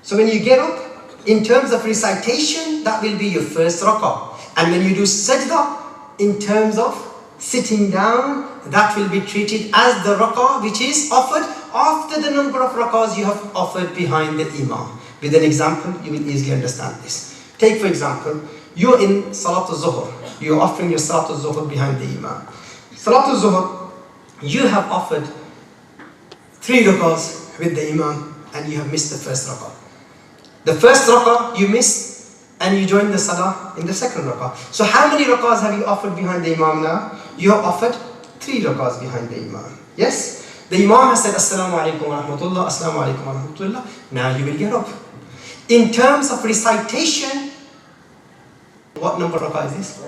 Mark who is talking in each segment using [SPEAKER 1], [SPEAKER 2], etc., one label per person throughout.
[SPEAKER 1] So when you get up, in terms of recitation, that will be your first rakah. And when you do sajda, in terms of sitting down, that will be treated as the rakah which is offered after the number of rakahs you have offered behind the imam. With an example, you will easily understand this. Take for example, you're in Salatul Zuhr. You're offering your Salatul Zuhr behind the imam. Salatul Zuhr, you have offered 3 rakahs with the imam and you have missed the first rakah. The first rakah you missed and you join the salah in the second rakah. So how many rakahs have you offered behind the imam now? You have offered 3 rakahs behind the imam. Yes? The imam has said, Assalamu alaikum wa rahmatullah, Assalamu alaikum wa rahmatullah. Now you will get up. In terms of recitation, what number rakah is this?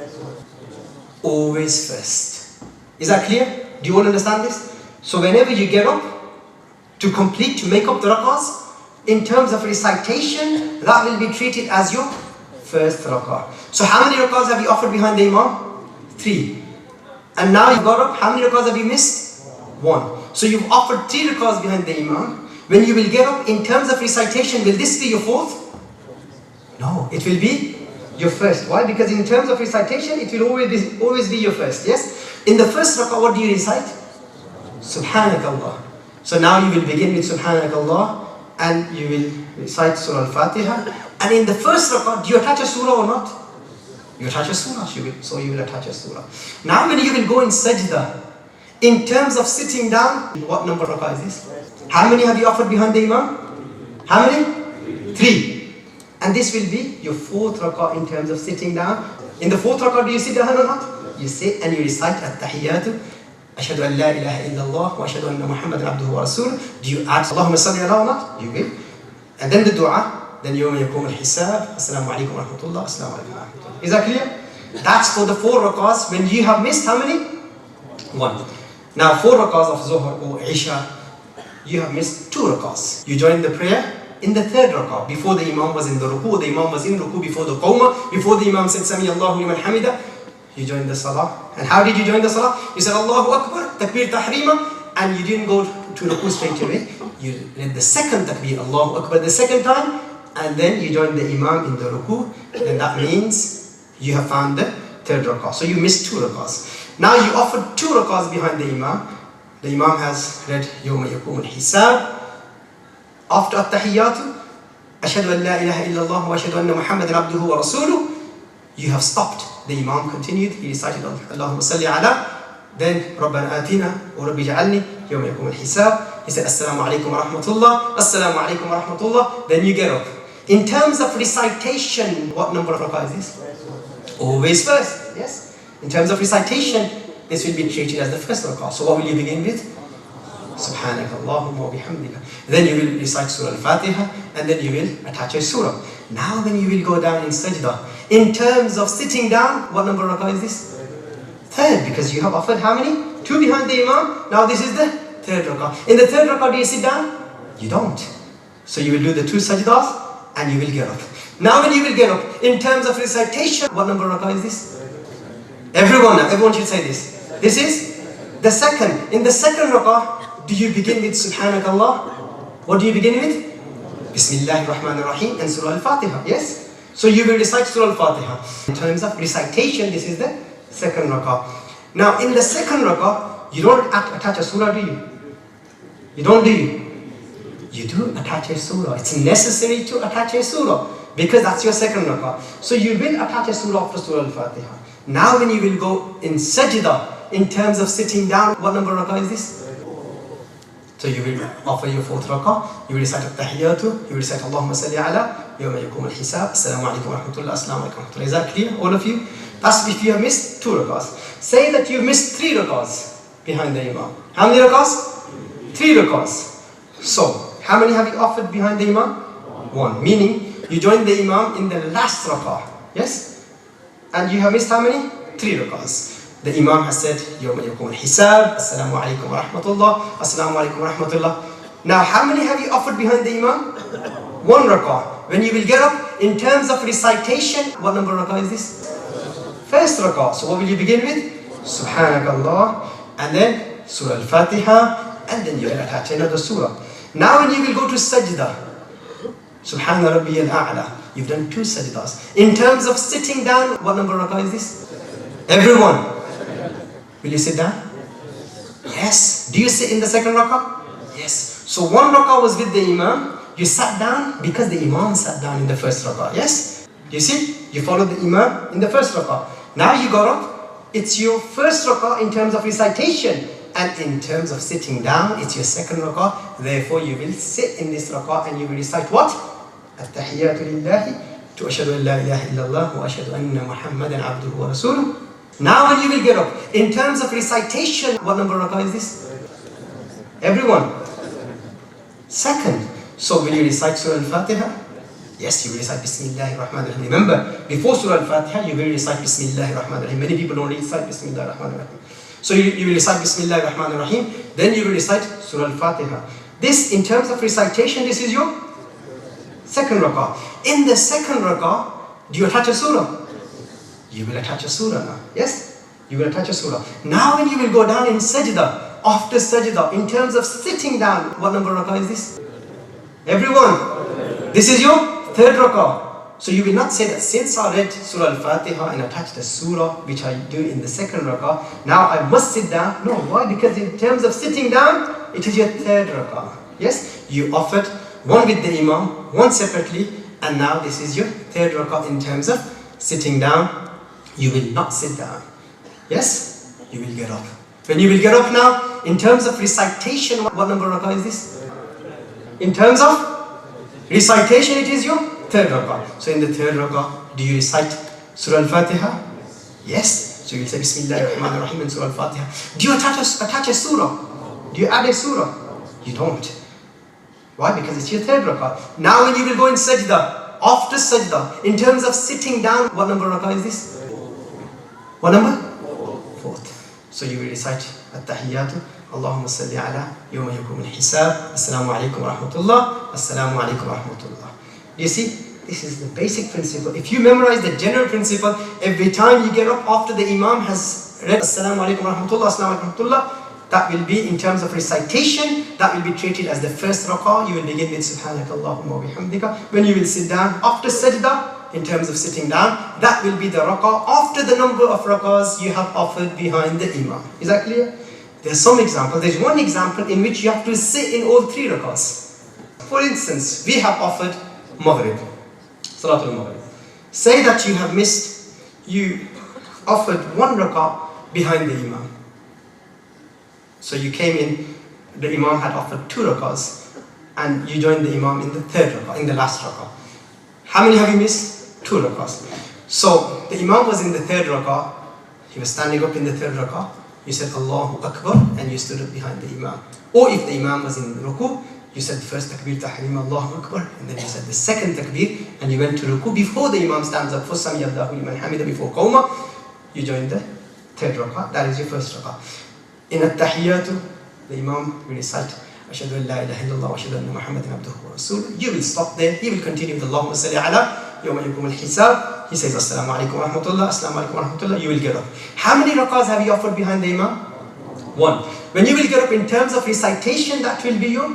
[SPEAKER 1] Always first. Is that clear? Do you all understand this? So whenever you get up to complete, to make up the rakahs, in terms of recitation, that will be treated as your first rakah. So how many rakahs have you offered behind the imam? 3. And now you got up, how many rakahs have you missed? 1. So you've offered 3 rakahs behind the imam. When you will get up, in terms of recitation, will this be your 4th? No, it will be your first. Why? Because in terms of recitation, it will always be your first. Yes? In the first rakah, what do you recite? Subhanakallah. So now you will begin with Subhanakallah and you will recite Surah Al-Fatiha. And in the first rakah, do you attach a surah or not? You attach a surah, so you will attach a surah. Now when you will go in sajda, in terms of sitting down, what number rakah is this? How many have you offered behind the imam? How many? 3. And this will be your 4th rakah in terms of sitting down. In the 4th rakah, do you sit down or not? You sit and you recite At-Tahiyyatu, Ashhadu an la ilaha illallah wa ashhadu anna Muhammadan abduhu wa rasuluh. Do you add Allahumma salli ala or not? You will. And then the dua. Then يوم يقوم الحساب السلام عليكم ورحمة الله السلام عليكم ورحمة الله. Is that clear? That's for the 4 rakahs when you have missed how many? 1. Now 4 rakahs of Zuhr or Isha, you have missed 2 rakahs. You join the prayer in the 3rd rakah. Before the imam was in the ruku, the imam was in ruku before the qawmah, before the imam said Sami Allahu liman hamida, you joined the salah. And how did you join the salah? You said Allahu Akbar, takbir tahrima, and you didn't go to ruku straight away. You read the 2nd takbir, Allahu Akbar, the 2nd time, and then you join the imam in the ruku, then that means you have found the 3rd rakah. So you missed 2 rakahs. Now you offered 2 rakahs behind the imam. The imam has read يوم يقوم الحساب. After At-Tahiyyatu, Ashhadu an la ilaha illallah wa ashhadu anna Muhammadan abduhu wa rasuluh. You have stopped. The imam continued. He recited Allahumma salli ala. Then ربنا آتنا ورب اجعلني يوم يقوم الحساب. He said Assalamu alaikum wa rahmatullah. Assalamu alaikum wa rahmatullah. Then you get up. In terms of recitation, what number of rakah is this? Always first. Yes. In terms of recitation, this will be treated as the first rakah. So what will you begin with? Subhanaka Allahumma wa bihamdika. Then you will recite Surah Al-Fatiha and then you will attach a surah. Now when you will go down in sajda, in terms of sitting down, what number of rakah is this? 3rd, because you have offered how many? 2 behind the imam. Now this is the 3rd rakah. In the 3rd rakah, do you sit down? You don't. So you will do the 2 sajdas and you will get up. Now when you will get up, in terms of recitation, what number of rakah is this? Everyone should say this. This is the 2nd. In the 2nd rakah, do you begin with Subhanakallah? What do you begin with? Bismillahir Rahmanir Rahim and Surah Al-Fatiha. Yes? So you will recite Surah Al-Fatiha. In terms of recitation, this is the 2nd rakah. Now in the 2nd rakah, you don't attach a surah, do you? You don't, do you? You do attach a surah. It's necessary to attach a surah because that's your 2nd rakah. So you will attach a surah after Surah Al-Fatiha. Now when you will go in sajda, in terms of sitting down, what number of rakah is this? So you will offer your 4th rakah, you will recite At-Tahiyyatu, you will recite Allahumma salli ala, yawma yakum al-hisab, Assalamu alaikum wa rahmatullah, Assalamu alaikum wa rahmatullah. Is that clear, all of you? That's if you have missed 2 rakahs. Say that you missed 3 rakahs behind the imam. How many rakahs? 3 rakahs. So, how many have you offered behind the imam? 1. Meaning, you join the imam in the last rakah. Yes? And you have missed how many? 3 rakahs. The imam has said, يَوْمَ يَكُمُ الْحِسَابِ Assalamu alaikum wa rahmatullah. Assalamu alaikum wa rahmatullah. Now, how many have you offered behind the imam? 1 rakah. When you will get up, in terms of recitation, what number of rakah is this? 1st rakah. So what will you begin with? Subhanakallah. And then Surah Al-Fatiha. And then you will attach another surah. Now when you will go to sajda, Subhana Rabbiyal A'la. You've done 2 sajdas. In terms of sitting down, what number rakah is this? Everyone. Will you sit down? Yes. Do you sit in the second rakah? Yes. So 1 rakah was with the imam. You sat down because the imam sat down in the first rakah. Yes? You see? You followed the imam in the first rakah. Now you got up. It's your first rakah in terms of recitation. And in terms of sitting down, it's your second rakah. Therefore, you will sit in this rakah and you will recite what? At-tahiyyatu lillahi to ashhadu an la ilaha illallah wa ashhadu anna Muhammadan abduhu wa rasuluh. Now when you will get up, in terms of recitation, what number rakah is this? Everyone. Second. So will you recite Surah Al-Fatiha? Yes, you will recite Bismillahir Rahmanir Rahim. Remember, before Surah Al-Fatiha, you will recite Bismillahir Rahmanir Rahim. Many people don't recite Bismillahir Rahmanir Rahim. So you will recite Bismillahir Rahmanir Rahim, then you will recite Surah Al-Fatiha. This, in terms of recitation, this is your second rakah. In the second rakah, do you attach a surah? You will attach a surah now. Yes? You will attach a surah. Now when you will go down in sajda, after sajda, in terms of sitting down, what number rakah is this? Everyone. This is your third rakah. So you will not say that since I read Surah Al-Fatiha and attached the surah, which I do in the second rakah, now I must sit down. No, why? Because in terms of sitting down, it is your third rakah. Yes? You offered 1 with the imam, 1 separately, and now this is your third rakah in terms of sitting down. You will not sit down. Yes? You will get up. When you will get up now, in terms of recitation, what number rakah is this? In terms of recitation, it is your third rakah. So in the third rakah, do you recite Surah Al-Fatiha? Yes. So you will say Bismillahir Rahmanir Rahim in Surah Al-Fatiha. Do you attach a surah? Do you add a surah? You don't. Why? Because it's your third rakah. Now when you will go in sajda, after sajda, in terms of sitting down, what number rakah is this? What number? 4th. So you will recite At-Tahiyyatu. Allahumma salli ala yawma yakum al-hisab. Assalamu alaikum wa rahmatullah. Assalamu alaikum wa rahmatullah. You see, this is the basic principle. If you memorize the general principle, every time you get up after the imam has read Assalamu alaikum wa rahmatullah, Assalamu alaikum wa rahmatullah, that will be in terms of recitation, that will be treated as the first rakah. You will begin with Subhanakallahumma wa bihamdika. When you will sit down after sajda, in terms of sitting down, that will be the rakah after the number of rakahs you have offered behind the imam. Is that clear? There's some example. There's one example in which you have to sit in all 3 rakahs. For instance, we have offered Maghrib, Salatul Maghrib. Say that you have missed, you offered 1 rakah behind the imam. So you came in, the imam had offered 2 rakahs, and you joined the imam in the 3rd rakah, in the last rakah. How many have you missed? 2 rakahs. So the imam was in the 3rd rakah, he was standing up in the 3rd rakah, you said Allahu Akbar, and you stood up behind the imam. Or if the imam was in ruku, you said the first takbir tahrim Allahu Akbar, and then you said the second takbir, and you went to ruku before the imam stands up for Sami Allahu liman hamida, before qawma, you joined the 3rd rakah. That is your first rakah. In At-Tahiyyatu, the imam will recite Ashhadu an la ilaha illallah wa ashhadu anna Muhammadan abduhu wa rasuluh. You will stop there. He will continue with Allahumma salli ala yawma yakum al-hisab. He says Assalamu alaikum wa rahmatullah, Assalamu alaikum wa rahmatullah. You will get up. How many rakahs have you offered behind the imam? 1. When you will get up in terms of recitation, that will be your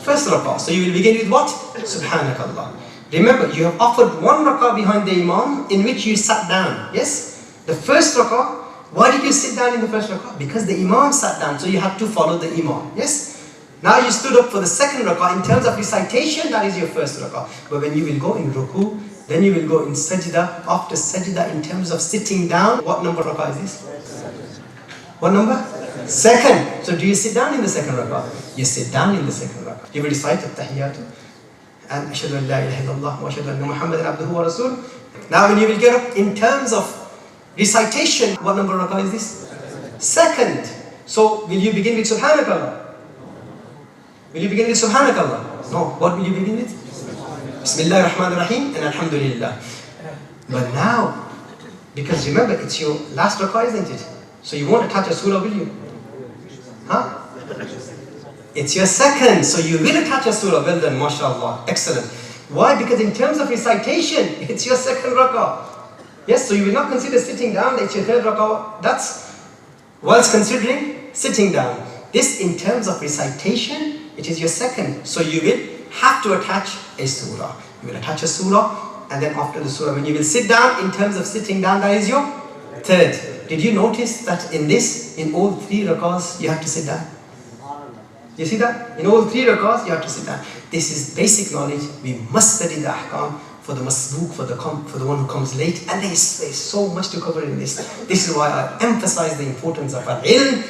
[SPEAKER 1] first rakah. So you will begin with what? Subhanakallah. Remember, you have offered 1 rakah behind the imam in which you sat down. Yes? The first rakah. Why did you sit down in the first rakah? Because the imam sat down, so you have to follow the imam. Yes? Now you stood up for the second rakah. In terms of recitation, that is your first rakah. But when you will go in ruku, then you will go in sajda. After sajda, in terms of sitting down, what number rakah is this? What number? Second. So do you sit down in the second rakah? You sit down in the second rakah. You will recite At-Tahiyyatu and Ashhadu an la ilaha illallah wa ashhadu anna Muhammadan abduhu wa rasuluh. Now when you will get up in terms of recitation, what number rakah is this? Second. So will you begin with Subhanakallah? Will you begin with Subhanakallah? No. What will you begin with? Bismillahir Rahmanir Rahim and Alhamdulillah. But now, because remember, it's your last rakah, isn't it? So you won't attach a surah, will you? Huh? It's your second, so you will attach a surah. Well done, mashallah. Excellent. Why? Because in terms of recitation, it's your second rakah. Yes, so you will not consider sitting down, it's your third rakah. That's whilst considering sitting down. This in terms of recitation, it is your second. So you will have to attach a surah. You will attach a surah, and then after the surah, when you will sit down, in terms of sitting down, that is your third. Did you notice that in all three rakats, you have to sit down? You see that? In all three rakats, you have to sit down. This is basic knowledge. We must study the ahkam for the masbook, for the one who comes late. And there's so much to cover in this. This is why I emphasize the importance of al-ilm